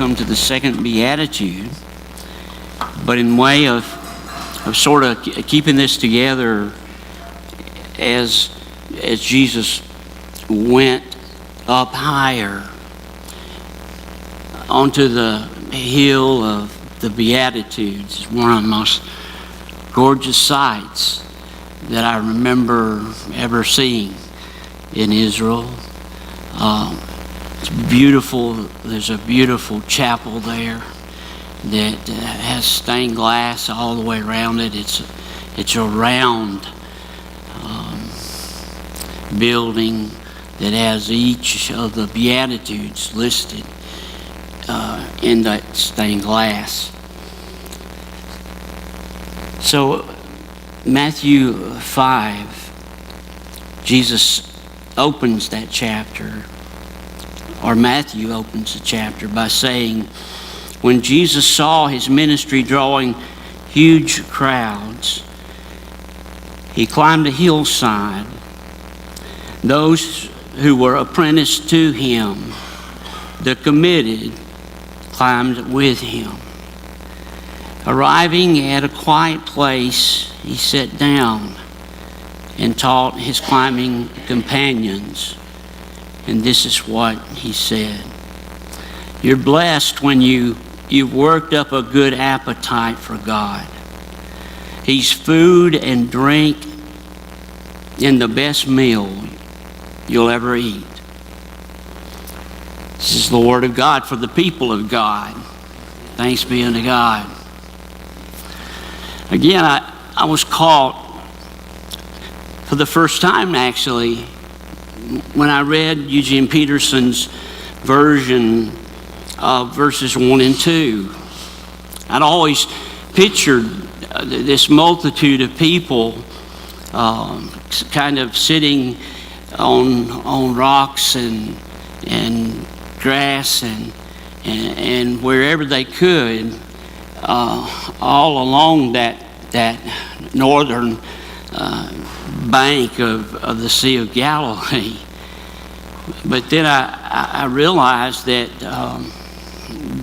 come to the second beatitude. But in way of sort of keeping this together, as Jesus went up higher onto the hill of the Beatitudes, it's one of the most gorgeous sights that I remember ever seeing in Israel. It's beautiful. There's a beautiful chapel there that has stained glass all the way around it. It's a round building that has each of the Beatitudes listed in that stained glass. So Matthew 5, Jesus opens that chapter, or Matthew opens the chapter by saying, when Jesus saw his ministry drawing huge crowds, he climbed a hillside. Those who were apprenticed to him, the committed, climbed with him. Arriving at a quiet place, he sat down and taught his climbing companions. And this is what he said. You're blessed when you've worked up a good appetite for God. He's food and drink and the best meal you'll ever eat. This is the word of God for the people of God. Thanks be unto God. Again, I was caught for the first time, actually, when I read Eugene Peterson's version of verses 1 and 2. I'd always pictured this multitude of people kind of sitting on rocks and grass and wherever they could, all along that northern bank of the Sea of Galilee. But then I realized that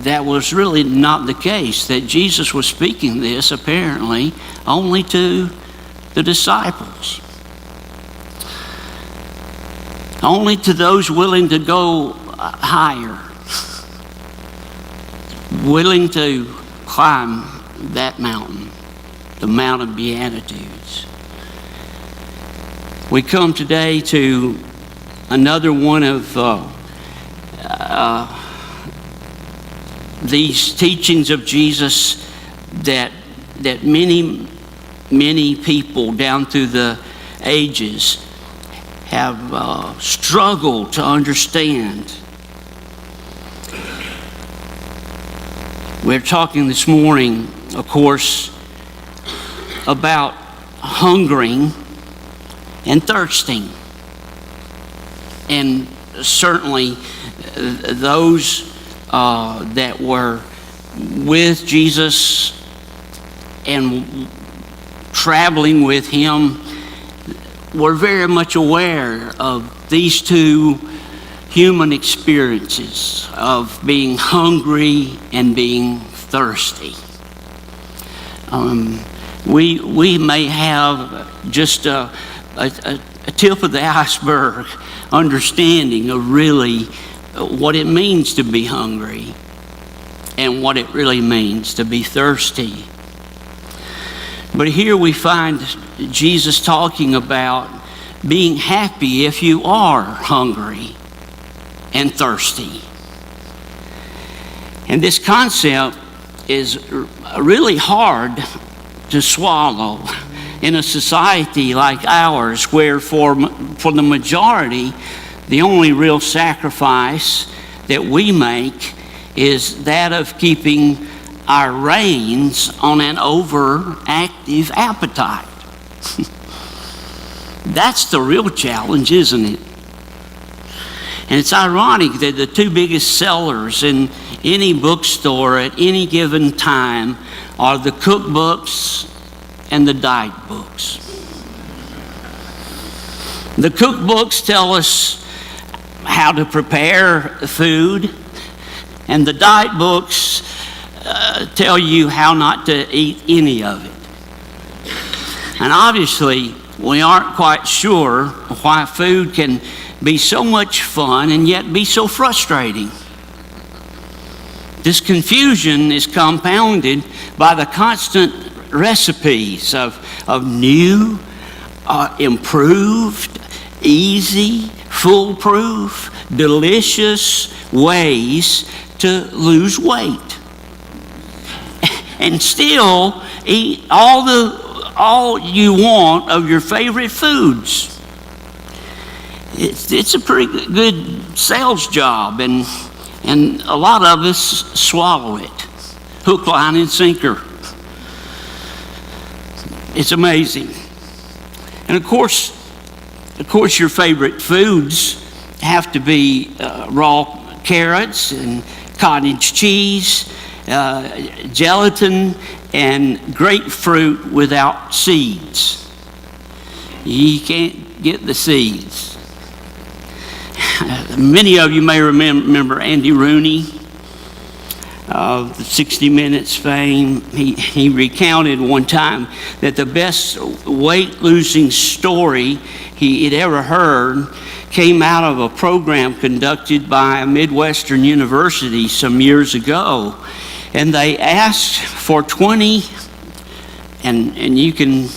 that was really not the case, that Jesus was speaking this apparently only to the disciples, only to those willing to go higher, willing to climb that mountain, the Mount of Beatitudes. We come today to another one of these teachings of Jesus that many people down through the ages have struggled to understand. We're talking this morning, of course, about hungering and thirsting. And certainly those that were with Jesus and traveling with him were very much aware of these two human experiences of being hungry and being thirsty. We may have just a tip of the iceberg understanding of really what it means to be hungry and what it really means to be thirsty. But here we find Jesus talking about being happy if you are hungry and thirsty. And this concept is really hard to swallow in a society like ours, where for the majority, the only real sacrifice that we make is that of keeping our reins on an overactive appetite. That's the real challenge, isn't it? And it's ironic that the two biggest sellers in any bookstore at any given time are the cookbooks and the diet books. The cookbooks tell us how to prepare food And the diet books tell you how not to eat any of it. And obviously, we aren't quite sure why food can be so much fun and yet be so frustrating. This confusion is compounded by the constant recipes of new, improved, easy, foolproof, delicious ways to lose weight. And still eat all you want of your favorite foods. It's a pretty good sales job, and a lot of us swallow it. Hook, line, and sinker. It's amazing. And of course your favorite foods have to be raw carrots and cottage cheese, gelatin, and grapefruit without seeds. You can't get the seeds. Many of you may remember Andy Rooney of the 60 Minutes fame. He recounted one time that the best weight-losing story he had ever heard came out of a program conducted by a Midwestern university some years ago. And they asked for 20, and you can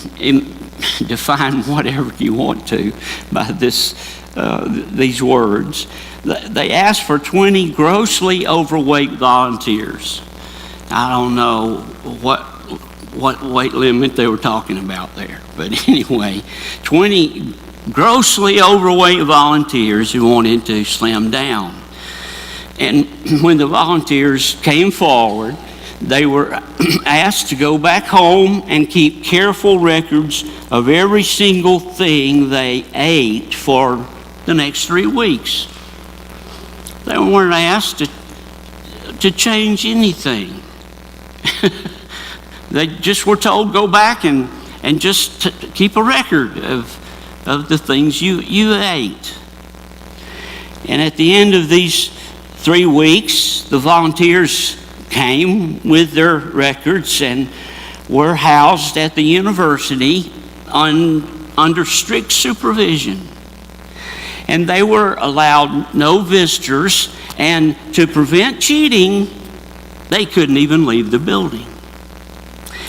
define whatever you want to by these words. They asked for 20 grossly overweight volunteers. I don't know what weight limit they were talking about there, but anyway, 20 grossly overweight volunteers who wanted to slim down. And when the volunteers came forward, they were asked to go back home and keep careful records of every single thing they ate for the next 3 weeks. They weren't asked to change anything. They just were told, go back and just keep a record of the things you ate. And at the end of these 3 weeks, the volunteers came with their records and were housed at the university under strict supervision. And they were allowed no visitors, and to prevent cheating, they couldn't even leave the building.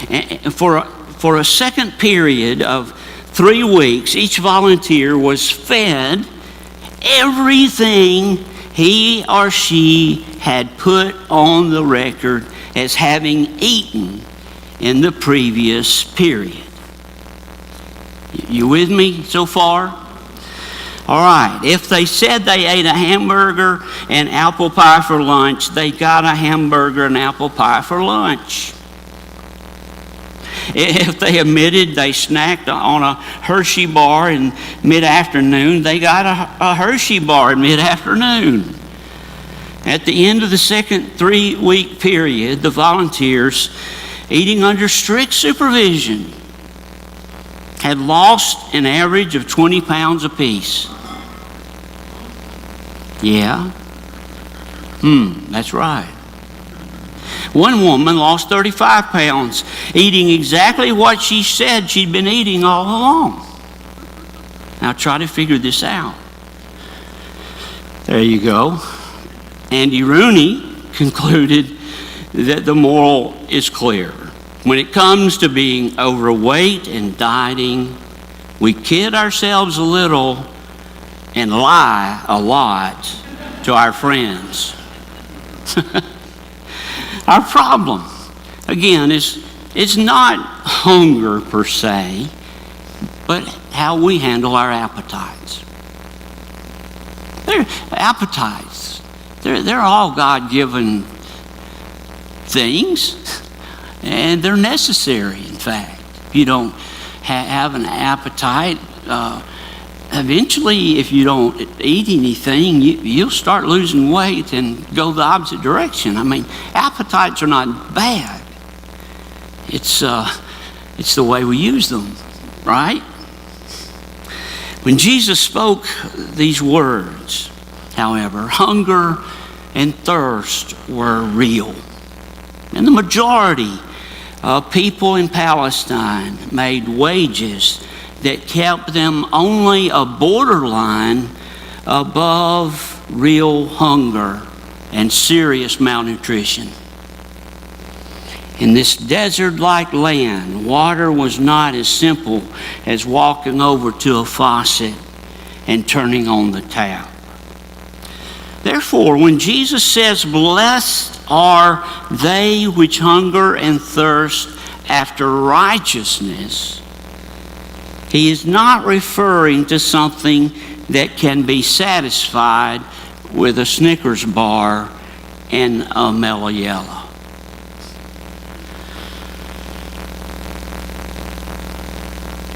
And for a second period of 3 weeks, each volunteer was fed everything he or she had put on the record as having eaten in the previous period. You with me so far? All right, if they said they ate a hamburger and apple pie for lunch, they got a hamburger and apple pie for lunch. If they admitted they snacked on a Hershey bar in mid-afternoon, they got a Hershey bar in mid-afternoon. At the end of the second 3-week period, the volunteers, eating under strict supervision, had lost an average of 20 pounds apiece. Yeah? That's right. One woman lost 35 pounds, eating exactly what she said she'd been eating all along. Now try to figure this out. There you go. Andy Rooney concluded that the moral is clear. When it comes to being overweight and dieting, we kid ourselves a little and lie a lot to our friends. Our problem, again, is not hunger per se, but how we handle our appetites. Appetites, they're all God-given things, and they're necessary, in fact. If you don't have an appetite, eventually, if you don't eat anything, you'll start losing weight and go the opposite direction. I mean, appetites are not bad. It's the way we use them, right? When Jesus spoke these words, however, hunger and thirst were real. And the majority of people in Palestine made wages that kept them only a borderline above real hunger and serious malnutrition. In this desert-like land, water was not as simple as walking over to a faucet and turning on the tap. Therefore, when Jesus says, "Blessed are they which hunger and thirst after righteousness," he is not referring to something that can be satisfied with a Snickers bar and a Mellow Yellow.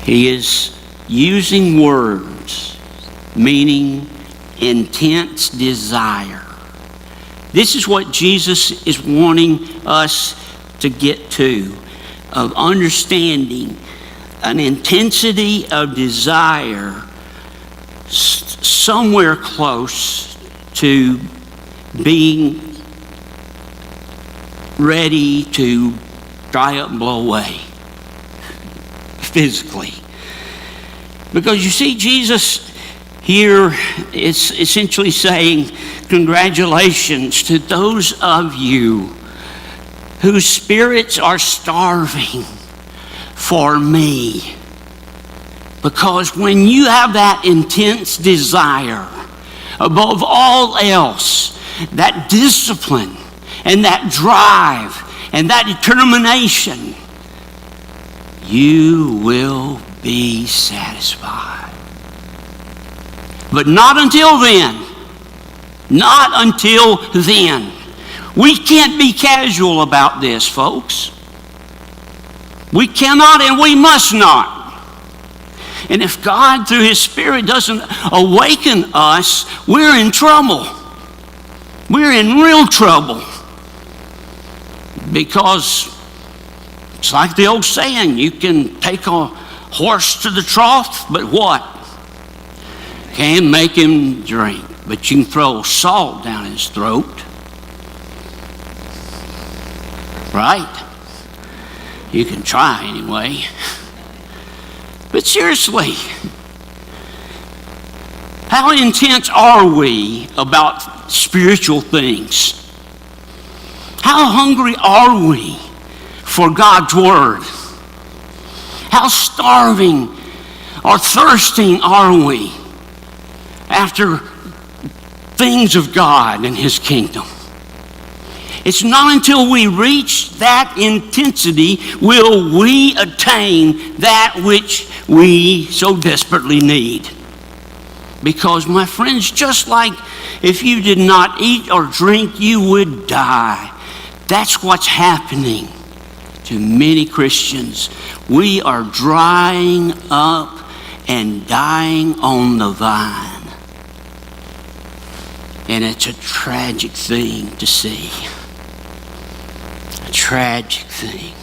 He is using words meaning intense desire. This is what Jesus is wanting us to get to, of understanding an intensity of desire somewhere close to being ready to dry up and blow away physically. Because you see, Jesus here is essentially saying, congratulations to those of you whose spirits are starving for me. Because when you have that intense desire, above all else, that discipline and that drive and that determination, you will be satisfied. But not until then. Not until then. We can't be casual about this, folks. We cannot and we must not. And if God, through His Spirit, doesn't awaken us, we're in trouble. We're in real trouble. Because it's like the old saying, you can take a horse to the trough, but what? Can't make him drink. But you can throw salt down his throat. Right? You can try anyway. But seriously, how intense are we about spiritual things? How hungry are we for God's Word? How starving or thirsting are we after things of God and His kingdom? It's not until we reach that intensity will we attain that which we so desperately need. Because, my friends, just like if you did not eat or drink, you would die. That's what's happening to many Christians. We are drying up and dying on the vine. And it's a tragic thing to see. A tragic thing.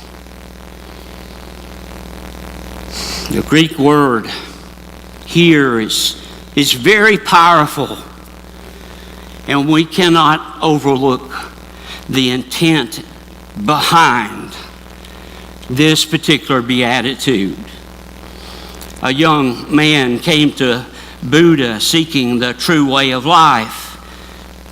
The Greek word here is very powerful. And we cannot overlook the intent behind this particular beatitude. A young man came to Buddha seeking the true way of life,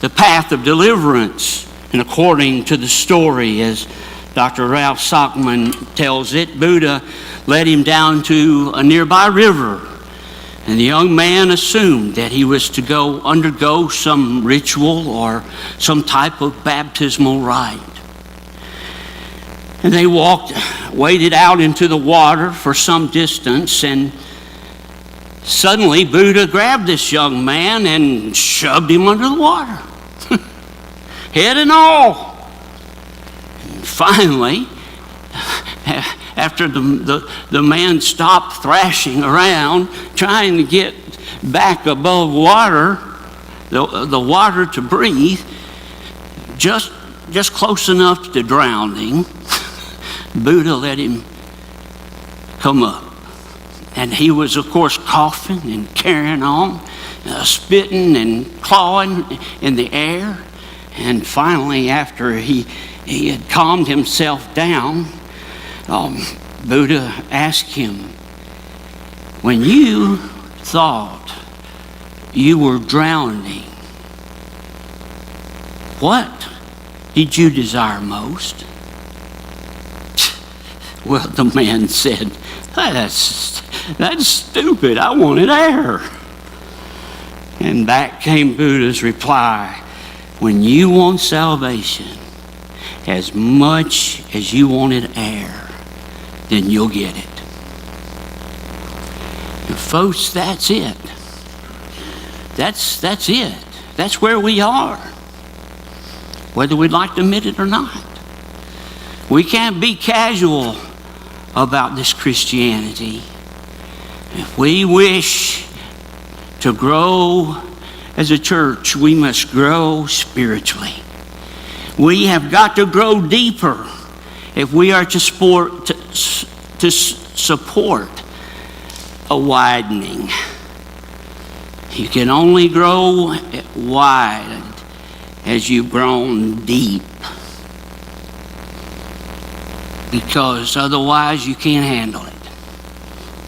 the path of deliverance. And according to the story, as Dr. Ralph Sockman tells it, Buddha led him down to a nearby river. And the young man assumed that he was to go undergo some ritual or some type of baptismal rite. And they waded out into the water for some distance, and suddenly Buddha grabbed this young man and shoved him under the water, head and all. And finally, after the man stopped thrashing around, trying to get back above water, the water to breathe, just close enough to drowning, Buddha let him come up. And he was, of course, coughing and carrying on, spitting and clawing in the air. And finally, after he had calmed himself down, Buddha asked him, when you thought you were drowning, what did you desire most? Well, the man said, that's stupid. I wanted air. And back came Buddha's reply, when you want salvation as much as you wanted air, then you'll get it. And folks, that's it. That's it. That's where we are, whether we'd like to admit it or not. We can't be casual about this Christianity. If we wish to grow as a church, we must grow spiritually. We have got to grow deeper if we are to support a widening. You can only grow wide as you've grown deep, because otherwise you can't handle it,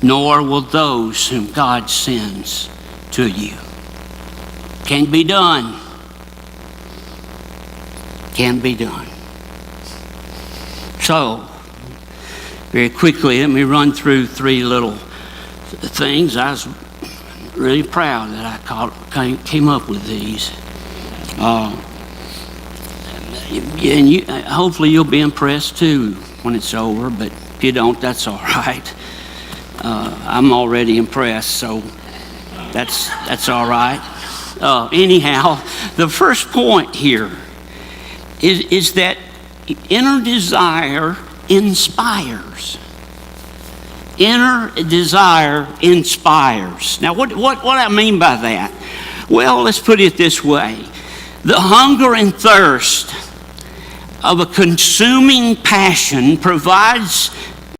nor will those whom God sends to you. Can't be done. Can't be done. So, very quickly, let me run through three little things. I was really proud that I came up with these. And hopefully you'll be impressed too when it's over, but if you don't, that's all right. I'm already impressed, so that's all right. Anyhow, the first point here is that inner desire inspires. Inner desire inspires. Now, what do I mean by that? Well, let's put it this way. The hunger and thirst of a consuming passion provides